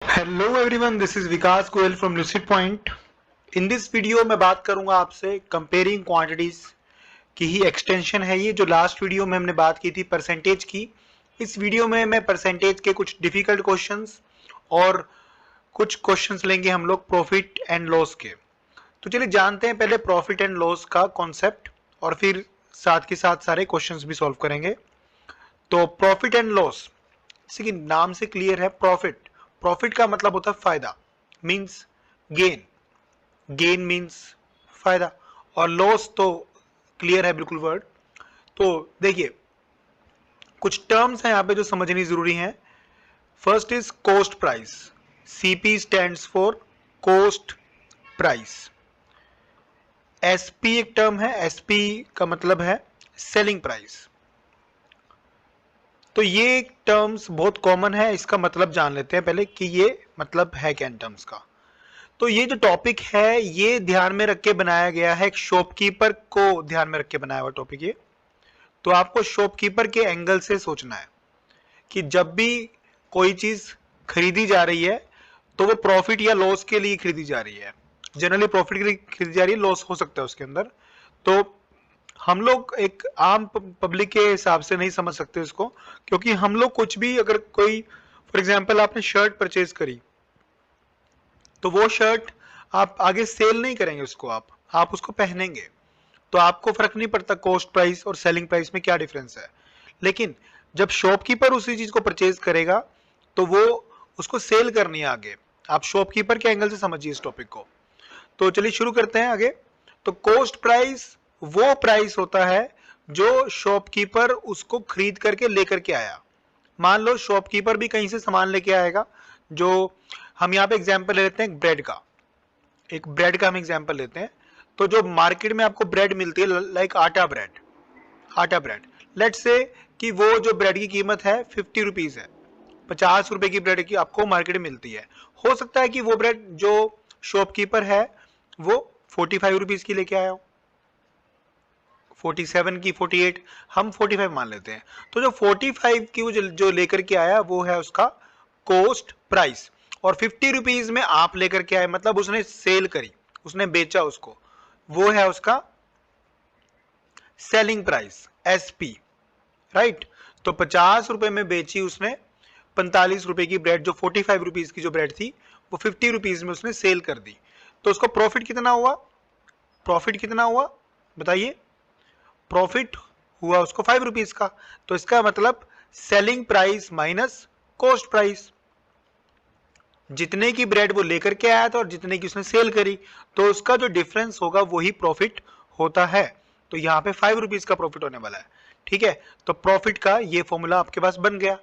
Hello everyone, this is Vikas Goyal from lucid point. In this video मैं बात करूंगा आपसे कंपेयरिंग क्वांटिटीज की ही एक्सटेंशन है ये। जो लास्ट वीडियो में हमने बात की थी परसेंटेज की, इस वीडियो में मैं परसेंटेज के कुछ डिफिकल्ट क्वेश्चंस और कुछ क्वेश्चंस लेंगे हम लोग प्रॉफिट एंड लॉस के। तो चलिए जानते हैं पहले प्रॉफिट एंड लॉस का कॉन्सेप्ट और फिर साथ के साथ सारे क्वेश्चंस भी सॉल्व करेंगे। तो प्रॉफिट एंड लॉस, जैसे कि नाम से क्लियर है, प्रॉफिट प्रॉफिट का मतलब होता है फायदा, मींस गेन, गेन मींस फायदा, और लॉस तो क्लियर है बिल्कुल वर्ड। तो देखिए कुछ टर्म्स हैं यहाँ पे जो समझनी जरूरी है। First is cost price, CP stands for cost price. SP एक टर्म है, एसपी का मतलब है सेलिंग प्राइस। तो ये टर्म्स बहुत कॉमन है, इसका मतलब जान लेते हैं पहले कि ये मतलब है क्या इन टर्म्स का। तो ये जो टॉपिक है ये ध्यान में रख के बनाया गया है, एक शॉपकीपर को ध्यान में रख के बनाया हुआ टॉपिक ये। तो आपको शॉपकीपर के एंगल से सोचना है कि जब भी कोई चीज खरीदी जा रही है तो वो प्रॉफिट या लॉस के लिए खरीदी जा रही है। जनरली प्रॉफिट के लिए खरीदी जा रही है, लॉस हो सकता है उसके अंदर। तो हम लोग एक आम पब्लिक के हिसाब से नहीं समझ सकते इसको, क्योंकि हम लोग कुछ भी, अगर कोई फॉर एग्जांपल आपने शर्ट परचेज करी तो वो शर्ट आप आगे सेल नहीं करेंगे उसको, आप उसको पहनेंगे। तो आपको फर्क नहीं पड़ता कॉस्ट प्राइस और सेलिंग प्राइस में क्या डिफरेंस है। लेकिन जब शॉपकीपर उसी चीज को परचेज करेगा तो वो उसको सेल करनी है आगे। आप शॉपकीपर के एंगल से समझिए इस टॉपिक को। तो चलिए शुरू करते हैं आगे। तो कॉस्ट प्राइस वो प्राइस होता है जो शॉपकीपर उसको खरीद करके लेकर के आया। मान लो शॉपकीपर भी कहीं से सामान लेके आएगा। जो हम यहाँ पे एग्जांपल ले लेते हैं ब्रेड का, एक ब्रेड का हम एग्जांपल लेते हैं। तो जो मार्केट में आपको ब्रेड मिलती है, लाइक आटा ब्रेड, आटा ब्रेड, लेट्स से कि वो जो ब्रेड की कीमत है 50 रुपीज है, 50 रुपए की ब्रेड की आपको मार्केट में मिलती है। हो सकता है कि वो ब्रेड जो शॉपकीपर है वो 45 रुपीज की लेके आया हो, 47 की, 48, हम 45 मान लेते हैं। तो जो 45 की वो जो लेकर के आया वो है उसका कॉस्ट प्राइस। और 50 रुपीज में आप लेकर के आए, मतलब उसने सेल करी, उसने बेचा उसको, वो है उसका सेलिंग प्राइस, एसपी, राइट। तो 50 रुपए में बेची उसने 45 रुपए की ब्रेड, जो 45 रुपीज की जो ब्रेड थी वो 50 रुपीज में उसने सेल कर दी। तो उसको प्रॉफिट कितना हुआ, प्रॉफिट कितना हुआ बताइए। प्रॉफिट हुआ उसको 5 रुपीज का। तो इसका मतलब selling price minus cost price. जितने की ब्रेड वो लेकर के आया था और जितने की उसने सेल करी, तो उसका जो डिफरेंस होगा वही प्रॉफिट होता है। तो यहाँ पे 5 रुपीज का प्रॉफिट होने वाला है। ठीक है, तो प्रॉफिट का ये फॉर्मूला आपके पास बन गया,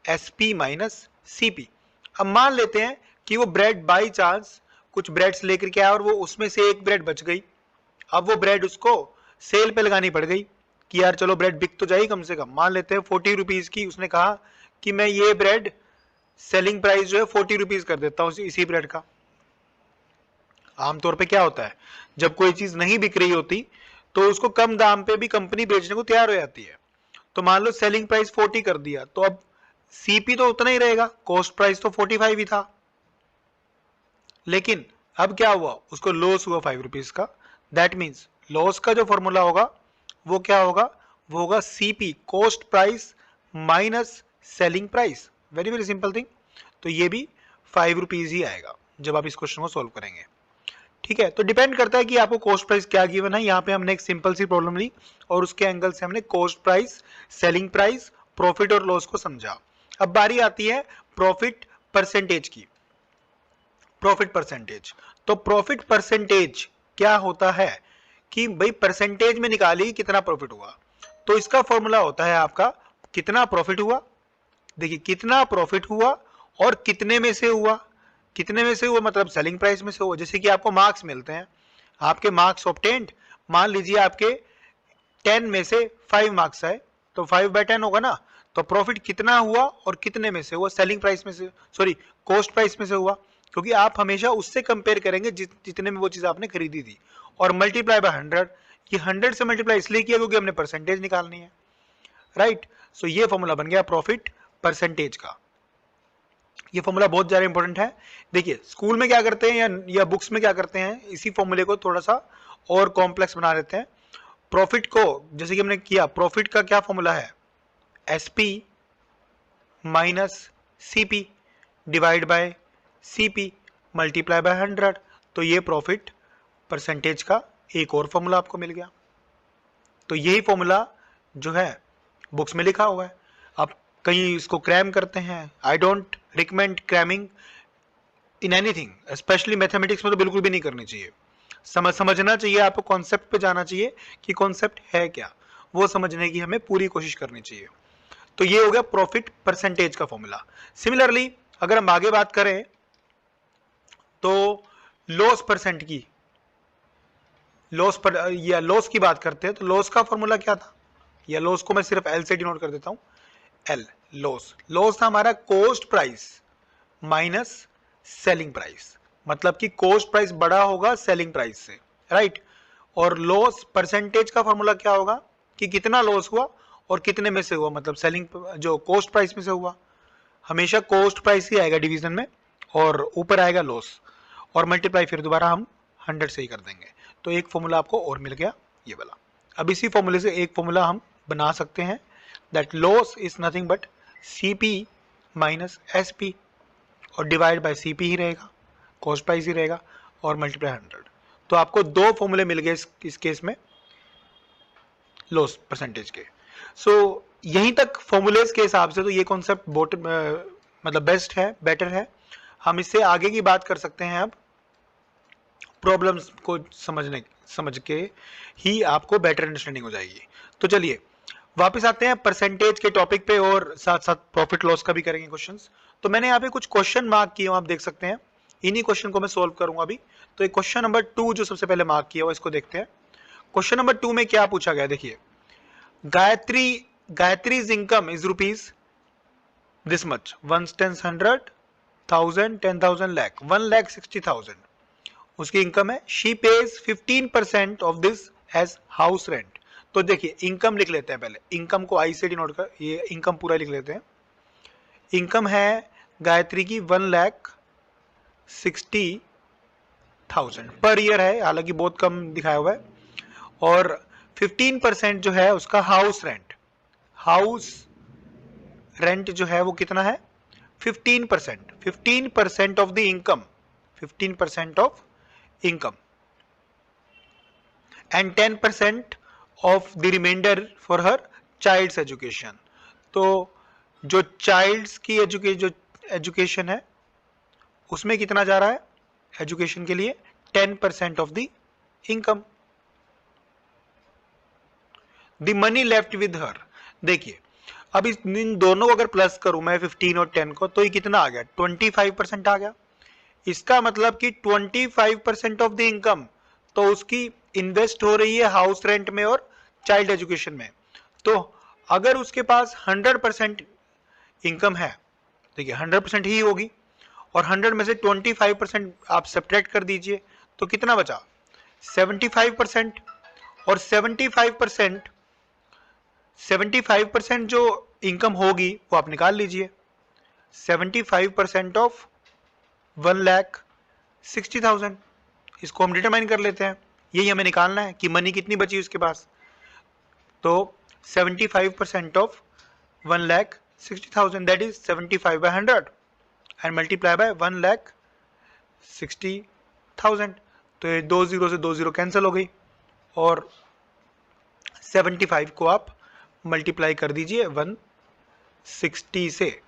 एसपी माइनस सीपी। अब मान लेते हैं कि वो ब्रेड बाई चांस कुछ ब्रेड्स लेकर के आया और वो उसमें से एक ब्रेड बच गई। अब वो ब्रेड उसको सेल पे लगानी पड़ गई कि यार चलो ब्रेड बिक तो जाएगी कम से कम। मान लेते हैं 40 रुपीज की, उसने कहा कि मैं ये ब्रेड सेलिंग प्राइस जो है 40 रुपीज कर देता हूं इसी ब्रेड का। आमतौर पे क्या होता है, जब कोई चीज नहीं बिक रही होती तो उसको कम दाम पे भी कंपनी बेचने को तैयार हो जाती है। तो मान लो सेलिंग प्राइस 40 कर दिया, तो अब सीपी तो उतना ही रहेगा, कॉस्ट प्राइस तो 45 ही था। लेकिन अब क्या हुआ, उसको लॉस हुआ 5 रुपीज का। दैट मीन्स लॉस का जो फॉर्मूला होगा वो क्या होगा, वो होगा CP, cost price minus selling price. Very very simple thing. तो ये भी 5 रुपीज ही आएगा जब आप इस क्वेश्चन को सॉल्व करेंगे। ठीक है, तो डिपेंड करता है कि आपको कॉस्ट प्राइस क्या गिवन है। यहाँ पे हमने एक सिंपल सी प्रॉब्लम ली और उसके एंगल से हमने cost price, selling price, profit और लॉस को समझा। अब बारी आती है प्रॉफिट परसेंटेज की। प्रॉफिट परसेंटेज, तो प्रॉफिट परसेंटेज क्या होता है कि भाई परसेंटेज में निकाली कितना प्रॉफिट हुआ। तो इसका फॉर्मूला होता है आपका कितना प्रॉफिट हुआ। देखिए कितना प्रॉफिट हुआ और कितने में से हुआ, कितने में से हुआ मतलब सेलिंग प्राइस में से हुआ। जैसे कि आपको मार्क्स मिलते हैं, आपके मार्क्स ऑब्टेन्ड, मान लीजिए आपके 10 में से 5 मार्क्स आए तो 5/10 होगा ना। तो प्रॉफिट कितना हुआ और कितने में से हुआ, सेलिंग प्राइस में से, सॉरी कॉस्ट प्राइस में से हुआ। क्योंकि आप हमेशा उससे कंपेयर करेंगे जितने में वो चीज आपने खरीदी थी, और मल्टीप्लाई बाय 100। ये 100 से मल्टीप्लाई इसलिए किया क्योंकि हमने परसेंटेज निकालनी है, राइट। सो ये फॉर्मूला बन गया प्रॉफिट परसेंटेज का। ये फॉर्मूला बहुत ज्यादा इंपॉर्टेंट है। देखिए स्कूल में क्या करते हैं या बुक्स में क्या करते हैं, इसी फॉर्मूले को थोड़ा सा और कॉम्प्लेक्स बना देते हैं। प्रॉफिट को जैसे कि हमने किया, प्रॉफिट का क्या फॉर्मूला है, SP minus CP divide by CP multiply by 100। तो ये प्रॉफिट परसेंटेज का एक और फॉर्मूला आपको मिल गया। तो यही फॉर्मूला जो है बुक्स में लिखा हुआ है। आप कहीं इसको क्रैम करते हैं, I don't recommend cramming in anything, specially mathematics में तो बिल्कुल भी नहीं करनी चाहिए। समझना चाहिए आपको, कॉन्सेप्ट पे जाना चाहिए कि कॉन्सेप्ट है क्या, वो समझने की हमें पूरी कोशिश करनी चाहिए। तो ये हो गया प्रॉफिट परसेंटेज का फॉर्मूला। सिमिलरली अगर हम आगे बात करें तो लॉस परसेंट की, लॉस की बात करते हैं तो लॉस का फॉर्मूला क्या था, या लॉस को मैं सिर्फ एल से डिनोट कर देता हूं, एल। लॉस था हमारा cost price minus selling price, मतलब कि कॉस्ट प्राइस बड़ा होगा सेलिंग प्राइस से, राइट। और लॉस परसेंटेज का फॉर्मूला क्या होगा कि कितना लॉस हुआ और कितने में से हुआ, मतलब सेलिंग जो कॉस्ट प्राइस में से हुआ। हमेशा कॉस्ट प्राइस ही आएगा डिवीजन में और ऊपर आएगा लॉस, और मल्टीप्लाई फिर दोबारा हम 100 से ही कर देंगे। तो एक फॉर्मूला आपको और मिल गया ये वाला। अब इसी फॉर्मूले से एक फॉर्मूला हम बना सकते हैं, that loss is nothing but CP minus SP, और डिवाइड बाय सीपी ही रहेगा, कॉस्ट प्राइस ही रहेगा, और मल्टीप्लाई 100। तो आपको दो फॉर्मूले मिल गए इस केस में लॉस परसेंटेज के। सो यहीं तक फॉर्मूलेस के हिसाब से तो ये कॉन्सेप्ट मतलब बेस्ट है, बेटर है। हम इससे आगे की बात कर सकते हैं। अब प्रॉब्लम्स को समझ के ही आपको बेटर अंडरस्टैंडिंग हो जाएगी। तो चलिए वापस आते हैं परसेंटेज के टॉपिक पे, और साथ साथ प्रॉफिट लॉस का भी करेंगे क्वेश्चंस। तो मैंने यहाँ पे कुछ क्वेश्चन मार्क किए हुए आप देख सकते हैं, इन्हीं क्वेश्चन को मैं सोल्व करूंगा अभी। तो एक क्वेश्चन नंबर 2 जो सबसे पहले मार्क किया हुआ, इसको देखते हैं। क्वेश्चन नंबर 2 में क्या पूछा गया, देखिए, Gayatri's income is rupees this much, 1 10 100 1000 10,000 lakh 1,60,000 उसकी इनकम है। She pays 15% of this as house rent. तो देखिए इनकम लिख लेते हैं पहले, इनकम को आई से डिनोट कर, ये इनकम पूरा लिख लेते हैं। इनकम है गायत्री की 1,60,000 पर ईयर है, हालांकि बहुत कम दिखाया हुआ है। और 15% जो है उसका हाउस रेंट जो है वो कितना है, 15% of the income, 15% of income, and 10% of the remainder for her child's education. तो जो चाइल्ड्स की एजुकेशन है उसमें कितना जा रहा है एजुकेशन के लिए, 10% of the income. The money left with her, देखिए अब इन दोनों को अगर प्लस करूं मैं 15 और 10 को, तो ये कितना आ गया, 25% आ गया। इसका मतलब कि 25% ऑफ द इनकम तो उसकी इन्वेस्ट हो रही है हाउस रेंट में और चाइल्ड एजुकेशन में। तो अगर उसके पास 100% इनकम है, देखिए 100% ही होगी, और 100 में से 25% आप सब्ट्रैक्ट कर दीजिए, तो कितना बचा, 75%। और 75% जो इनकम होगी वो आप निकाल लीजिए। 75% ऑफ 1,60,000, इसको हम डिटरमाइन कर लेते हैं। यही हमें निकालना है कि मनी कितनी बची उसके पास। तो 75% of 1,60,000 that is 75 by 100 and multiply by 1,60,000। तो ये 2 0 से 2 0 कैंसिल हो गई, और 75 को आप मल्टीप्लाई कर दीजिए 160 से।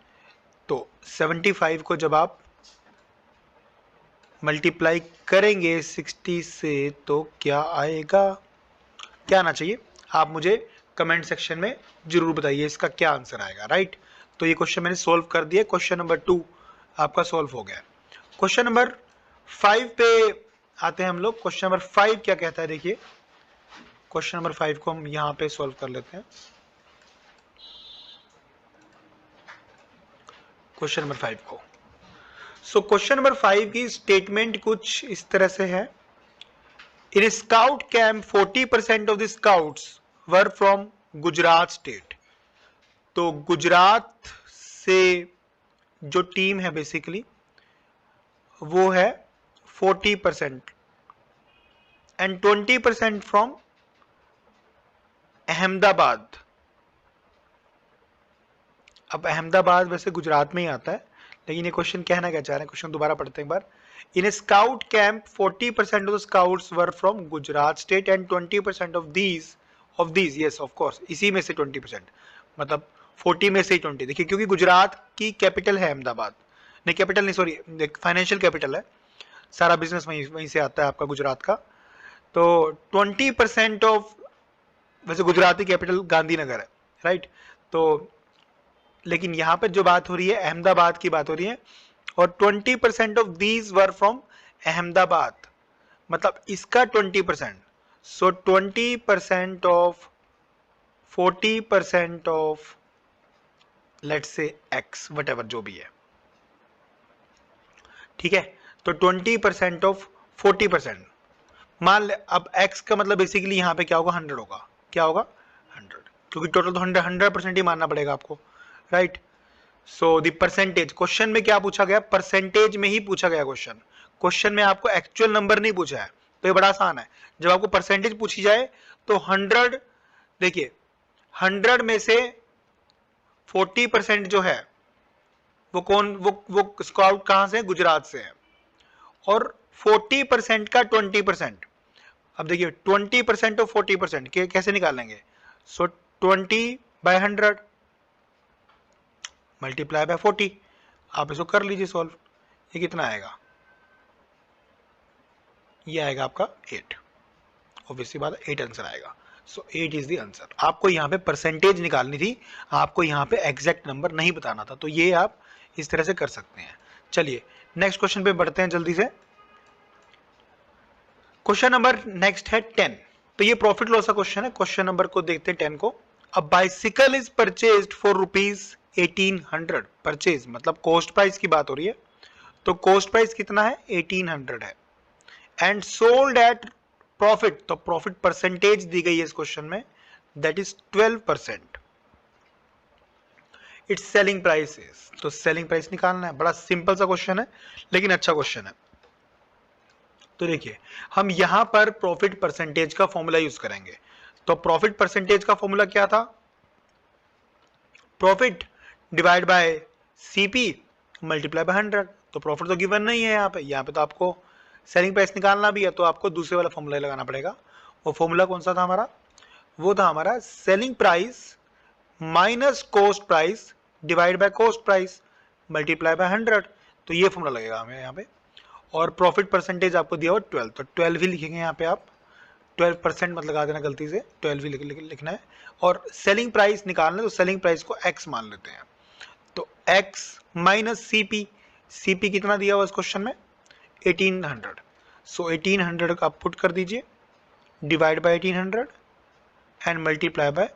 तो 75 को जब आप मल्टीप्लाई करेंगे 60 से तो क्या आएगा, क्या आना चाहिए, आप मुझे कमेंट सेक्शन में जरूर बताइए इसका क्या आंसर आएगा, राइट। तो ये क्वेश्चन मैंने सोल्व कर दिया, क्वेश्चन नंबर 2 आपका सोल्व हो गया। क्वेश्चन नंबर 5 पे आते हैं हम लोग। क्वेश्चन नंबर 5 क्या कहता है, देखिए क्वेश्चन नंबर 5 को हम यहां पे सोल्व कर लेते हैं। क्वेश्चन नंबर 5 को, सो क्वेश्चन नंबर 5 की स्टेटमेंट कुछ इस तरह से है। In scout camp 40% of the scouts were from Gujarat state. तो गुजरात से जो टीम है बेसिकली वो है 40% एंड 20% फ्रॉम अहमदाबाद। अब अहमदाबाद वैसे गुजरात में ही आता है, लेकिन ये क्वेश्चन कहना क्या चाह रहे हैं, क्वेश्चन दोबारा पढ़ते हैं एक बार। In a scout camp 40% of the scouts were from Gujarat state and 20% of these yes of course, इसी में से 20%, मतलब 40 में से ही 20। देखिए क्योंकि गुजरात की कैपिटल है अहमदाबाद, नहीं कैपिटल नहीं सॉरी फाइनेंशियल कैपिटल है, सारा बिजनेस वहीं से आता है आपका गुजरात का। तो 20% ऑफ, वैसे गुजरात की कैपिटल गांधीनगर है राइट, तो लेकिन यहां पर जो बात हो रही है अहमदाबाद की बात हो रही है, और 20% of these were from Ahmedabad, मतलब इसका 20%, सो 20% of 40% of let's say x what ever जो भी है, ठीक है। तो 20% ऑफ 40%, मान ले अब x का मतलब बेसिकली यहां पे क्या होगा 100 होगा, क्या होगा 100, क्योंकि टोटल तो 100% ही मानना पड़ेगा आपको right. So the percentage, question में क्या पूछा गया, परसेंटेज में ही पूछा गया क्वेश्चन में आपको एक्चुअल नंबर नहीं पूछा है, तो ये बड़ा आसान है। जब आपको परसेंटेज पूछी जाए तो 100, देखिए 100 में से 40% जो है वो कौन, वो स्काउट कहां से है, गुजरात से है, और 40% का 20%, अब देखिए 20% ऑफ 40% कैसे निकालेंगे, सो 20/100 मल्टीप्लाई बाय 40, आप इसको कर लीजिए सॉल्व, ये कितना आएगा, ये आएगा आपका 8, ऑब्वियसली बात है 8 आंसर आएगा। सो 8 इज द आंसर। आपको यहाँ पे परसेंटेज निकालनी थी, आपको यहाँ पे एग्जैक्ट नंबर नहीं बताना था, तो ये आप इस तरह से कर सकते हैं। चलिए नेक्स्ट क्वेश्चन पे बढ़ते हैं जल्दी से। क्वेश्चन नंबर नेक्स्ट है 10, तो ये प्रॉफिट लॉस का क्वेश्चन है। क्वेश्चन नंबर को देखते हैं 10 को। A bicycle is purchased for ₹1800, purchase मतलब कॉस्ट प्राइस की बात हो रही है, तो कॉस्ट प्राइस कितना है 1800 है, एंड सोल्ड एट प्रॉफिट, तो प्रॉफिट परसेंटेज दी गई है इस क्वेश्चन में, that is 12%। It's selling price is, तो सेलिंग प्राइस निकालना है, बड़ा सिंपल सा क्वेश्चन है लेकिन अच्छा क्वेश्चन है। तो देखिए हम यहां पर प्रॉफिट परसेंटेज का फॉर्मूला यूज करेंगे। तो प्रॉफिट परसेंटेज का फॉर्मूला क्या था, profit divide by CP multiply by 100। तो प्रॉफिट तो गिवन नहीं है यहाँ पे तो आपको सेलिंग प्राइस निकालना भी है, तो आपको दूसरे वाला फॉर्मूला लगाना पड़ेगा। वो फॉर्मूला कौन सा था हमारा, वो था हमारा selling price minus cost price divide by cost price multiply by 100, तो ये फॉर्मूला लगेगा हमें यहाँ पे। और प्रॉफिट परसेंटेज आपको दिया हुआ 12, तो 12 ही लिखेंगे यहाँ पे आप, 12% मत लगा देना गलती से, 12 ही लिखना है। और सेलिंग प्राइस निकालना है तो सेलिंग प्राइस को x मान लेते हैं, तो x माइनस सीपी, सीपी कितना दिया हुआ इस क्वेश्चन में 1800, सो 1800 आप पुट कर दीजिए divide by 1800 and multiply by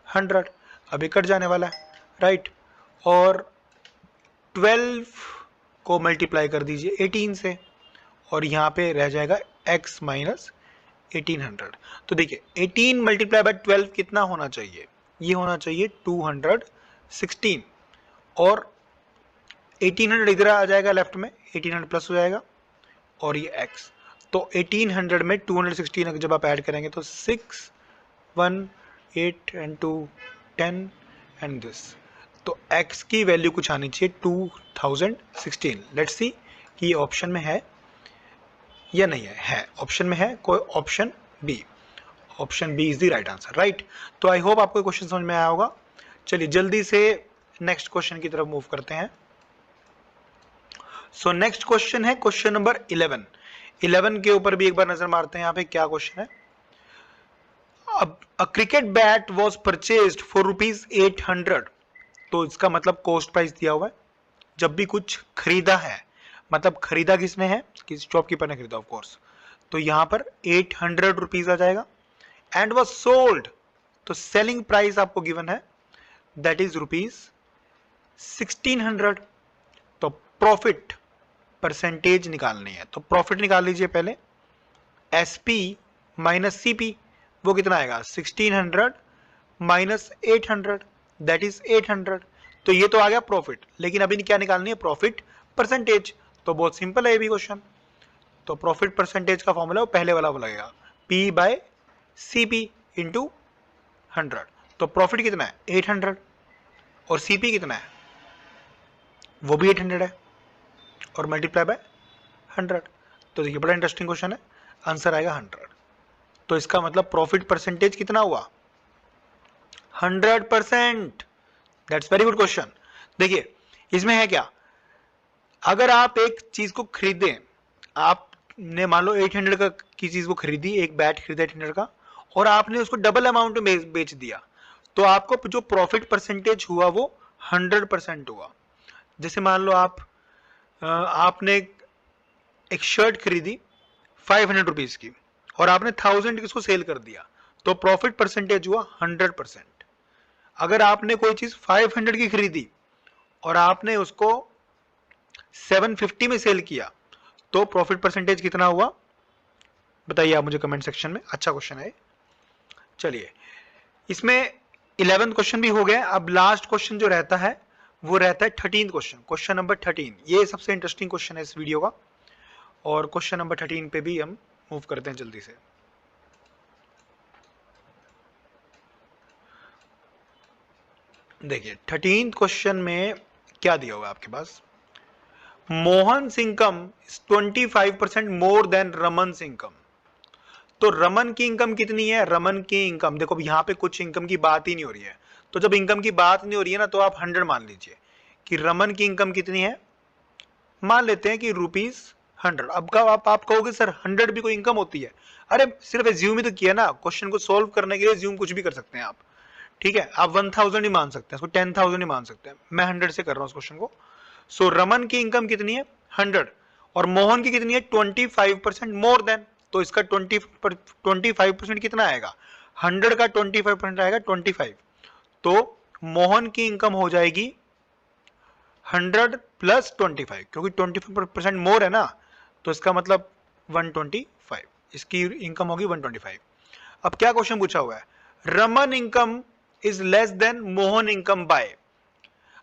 100, अभी कट जाने वाला है राइट। और 12 को मल्टीप्लाई कर दीजिए 18 से, और यहाँ पे रह जाएगा x माइनस 1800। तो देखिए 18 मल्टीप्लाई बाय 12 कितना होना चाहिए, ये होना चाहिए 216, और 1800 इधर आ जाएगा लेफ्ट में, 1800 प्लस हो जाएगा, और ये x, तो 1800 में 216 जब आप ऐड करेंगे तो 6 1 8 एंड 2 10 एंड दिस, तो x की वैल्यू कुछ आनी चाहिए 2016। लेट्स सी कि ये ऑप्शन में है या नहीं है ऑप्शन में है, कोई option B, option B is the right answer right. तो आई होप आपको क्वेश्चन समझ में आया होगा। चलिए जल्दी से नेक्स्ट क्वेश्चन की तरफ मूव करते हैं। सो नेक्स्ट क्वेश्चन है क्वेश्चन नंबर 11 के ऊपर भी एक बार नजर मारते हैं यहाँ पे क्या क्वेश्चन है। A cricket bat was purchased for ₹800, तो इसका मतलब कॉस्ट प्राइस दिया हुआ है, जब भी कुछ खरीदा है, मतलब खरीदा किसने है, किस शॉपकीपर ने खरीदा ऑफ कोर्स, तो यहां पर 800 रुपीज आ जाएगा, एंड वॉज सोल्ड, तो सेलिंग प्राइस आपको गिवन है दैट इज ₹1600, तो प्रॉफिट परसेंटेज निकालनी है, तो प्रॉफिट निकाल लीजिए पहले, एसपी माइनस सीपी, वो कितना आएगा 1600 माइनस 800 दैट इज 800, तो ये तो आ गया प्रॉफिट, लेकिन अभी क्या निकालनी है, प्रॉफिट परसेंटेज। तो बहुत सिंपल है ये भी क्वेश्चन। तो प्रॉफिट परसेंटेज का फॉर्मूला पहले वाला लगेगा, P बाय CP इंटू 100। तो प्रॉफिट कितना है 800 और CP कितना है, वो भी 800 है और मल्टीप्लाई बाय 100। तो देखिए बड़ा इंटरेस्टिंग क्वेश्चन है, आंसर आएगा 100। तो इसका मतलब प्रॉफिट परसेंटेज कितना हुआ, 100%। That's very good question. देखिए इसमें है क्या, अगर आप एक चीज को खरीदें, आपने मान लो 800 का की चीज को खरीदी, एक बैट खरीदा 800 का, और आपने उसको डबल अमाउंट में बेच दिया, तो आपको जो प्रॉफिट परसेंटेज हुआ वो 100% हुआ। जैसे मान लो आपने एक शर्ट खरीदी 500 रुपीज की और आपने 1000 की इसको सेल कर दिया, तो प्रॉफिट परसेंटेज हुआ 100%। अगर आपने कोई चीज 500 की खरीदी और आपने उसको 750 में सेल किया, तो प्रॉफिट परसेंटेज कितना हुआ, बताइए आप मुझे कमेंट सेक्शन में। अच्छा क्वेश्चन है। चलिए इसमें 11th क्वेश्चन भी हो गया। अब लास्ट क्वेश्चन जो रहता है वो रहता है 13th क्वेश्चन, क्वेश्चन नंबर 13। ये सबसे इंटरेस्टिंग क्वेश्चन है इस वीडियो का, और क्वेश्चन नंबर 13 पे भी हम मूव करते हैं जल्दी से। देखिए 13th क्वेश्चन में क्या दिया हुआ है आपके पास, Mohan's income 25% more than Raman's income. तो रमन की इनकम कितनी है, रमन की इनकम देखो यहाँ पे कुछ इनकम की बात ही नहीं हो रही है, तो जब इनकम की बात नहीं हो रही है ना, तो आप 100 मान लीजिए कि रमन की इनकम कितनी है, मान लेते हैं कि ₹100। अब का आप कहोगे सर 100 भी कोई इनकम होती है, अरे सिर्फ एज्यूम ही तो किया ना, क्वेश्चन को सोल्व करने के लिए एज्यूम कुछ भी कर सकते हैं आप, ठीक है। आप 1000 ही मान सकते हैं उसको, 10,000 ही मान सकते हैं, मैं 100 से कर रहा हूँ उस क्वेश्चन को। सो रमन की इनकम कितनी है 100 और मोहन की कितनी है 25% मोर देन, तो इसका 25% कितना आएगा, 100 का 25% आएगा 25। तो मोहन की इनकम हो जाएगी 100 प्लस 25, क्योंकि 25% मोर है ना, तो इसका मतलब 125, इसकी इनकम होगी 125। अब क्या क्वेश्चन पूछा हुआ है, Raman income is less than Mohan income by.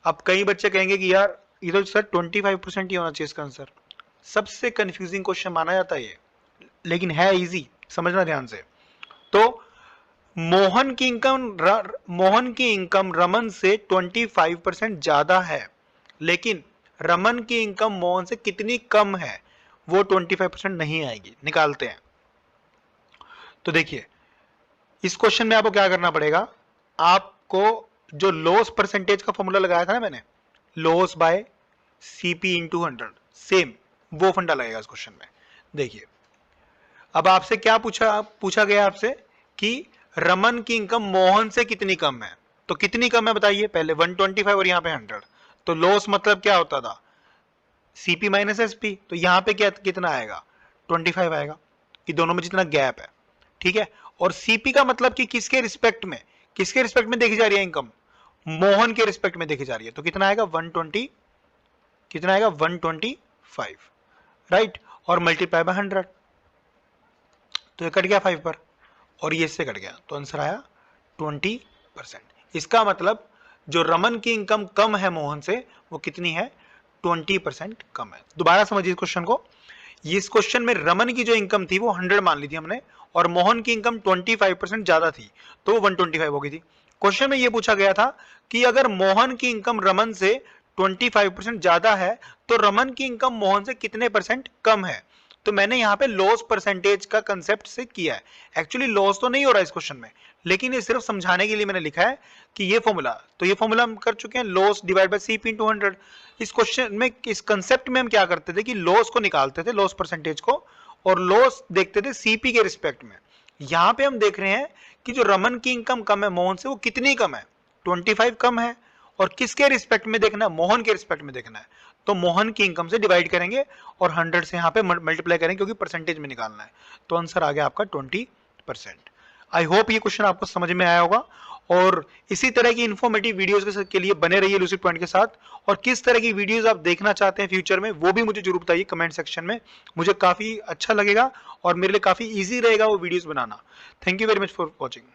अब कई बच्चे कहेंगे कि यार इधर सर 25% ही होना चाहिए इसका आंसर। सबसे कंफ्यूजिंग क्वेश्चन माना जाता है ये, लेकिन है इजी, समझना ध्यान से। तो मोहन की इनकम रमन से 25% ज्यादा है, लेकिन रमन की इनकम मोहन से कितनी कम है, वो 25% नहीं आएगी। निकालते हैं। तो देखिए इस क्वेश्चन में आपको क्या करना पड़ेगा, आपको जो लॉस परसेंटेज का फॉर्मूला लगाया था ना मैंने, loss by CP into 100, same वो फंडा लगेगा इस क्वेश्चन में। देखिए अब आपसे क्या पूछा गया आपसे कि रमन की इनकम मोहन से कितनी कम है, तो कितनी कम है बताइए पहले, 125 और यहाँ पे 100, तो लॉस मतलब क्या होता था CP माइनस SP, तो यहाँ पे क्या कितना आएगा 25 आएगा, कि दोनों में जितना गैप है, ठीक है। और CP का मतलब कि किसके रिस्पेक्ट में देखी जा रही है इनकम, मोहन के रिस्पेक्ट में देखी जा रही है, तो कितना आएगा 125, राइट, और मल्टीप्लाई बाय 100, तो ये कट गया 5 पर और ये इससे कट गया, तो आंसर आया 20%। इसका मतलब जो रमन की इनकम कम है मोहन से, वो कितनी है 20% कम है। दोबारा समझिए इस क्वेश्चन को, इस क्वेश्चन में रमन की जो इनकम थी वो 100 मान ली थी हमने, और मोहन की इनकम 25% ज्यादा थी, तो वो 125 हो गई थी। क्वेश्चन में ये पूछा गया था कि अगर मोहन की इनकम रमन से 25% ज्यादा है, तो रमन की इनकम मोहन से कितने % कम है। तो मैंने यहाँ पे लॉस परसेंटेज का कंसेप्ट से किया है। एक्चुअली लॉस तो नहीं हो रहा है इस क्वेश्चन में, लेकिन ये सिर्फ समझाने के लिए मैंने लिखा है कि ये फॉर्मूला, तो ये फॉर्मूला हम कर चुके हैं, loss divide by CP into 100। इस क्वेश्चन में, इस कंसेप्ट में हम क्या करते थे कि लॉस को निकालते थे, लॉस परसेंटेज को, और लॉस देखते थे CP के रिस्पेक्ट में। यहाँ पे हम देख रहे हैं कि जो रमन की इनकम कम है मोहन से, वो कितनी कम है 25 कम है, और किसके रिस्पेक्ट में देखना है, मोहन के रिस्पेक्ट में देखना है, तो मोहन की इनकम से डिवाइड करेंगे और 100 से यहाँ पे मल्टीप्लाई करेंगे, क्योंकि परसेंटेज में निकालना है, तो आंसर आ गया आपका 20%। आई होप ये क्वेश्चन आपको समझ में आया होगा, और इसी तरह की इंफॉर्मेटिव वीडियोस के लिए बने रहिए लूसिड पॉइंट के साथ। और किस तरह की वीडियोस आप देखना चाहते हैं फ्यूचर में, वो भी मुझे जरूर बताइए कमेंट सेक्शन में, मुझे काफी अच्छा लगेगा और मेरे लिए काफी ईजी रहेगा वो videos banana. Thank you very much for watching.